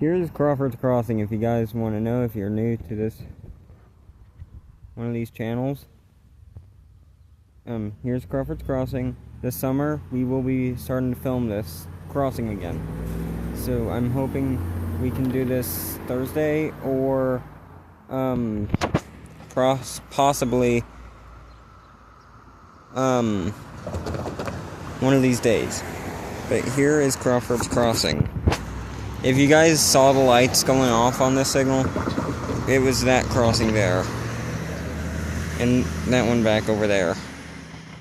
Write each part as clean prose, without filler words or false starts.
Here's Crawford's Crossing if you guys want to know, if you're new to this one of these channels. Here's Crawford's Crossing. This summer we will be starting to film this crossing again. So I'm hoping we can do this Thursday or possibly one of these days. But here is Crawford's Crossing. If you guys saw the lights going off on this signal, it was that crossing there. And that one back over there.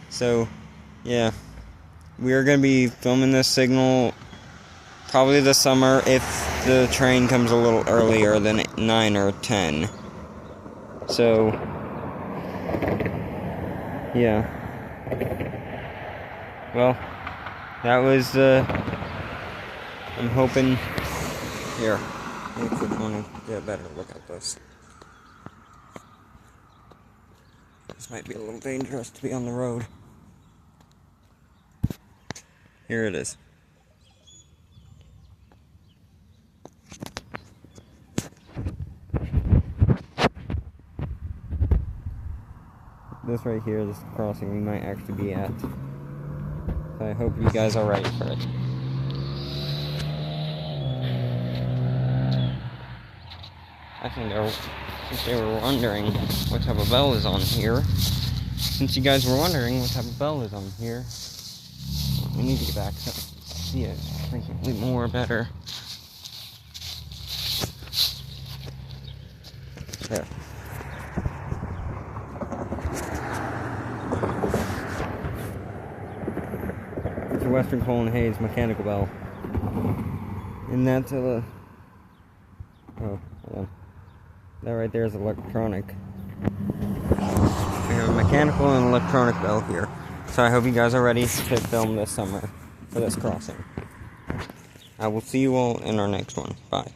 So, yeah. We are going to be filming this signal probably this summer if the train comes a little earlier than 9 or 10. So, yeah. Well, that was I'm hoping. Here, let me click on and get a better look at this. This might be a little dangerous to be on the road. Here it is. This right here, this crossing we might actually be at. So I hope you guys are ready for it. I think they were wondering what type of bell is on here. Since you guys were wondering what type of bell is on here, we need to get back to see it frequently more better. There. It's a Western Coal and Hayes mechanical bell. And that's a... Oh, hold on. That right there is electronic. We have a mechanical and electronic bell here. So I hope you guys are ready to film this summer for this crossing. I will see you all in our next one. Bye.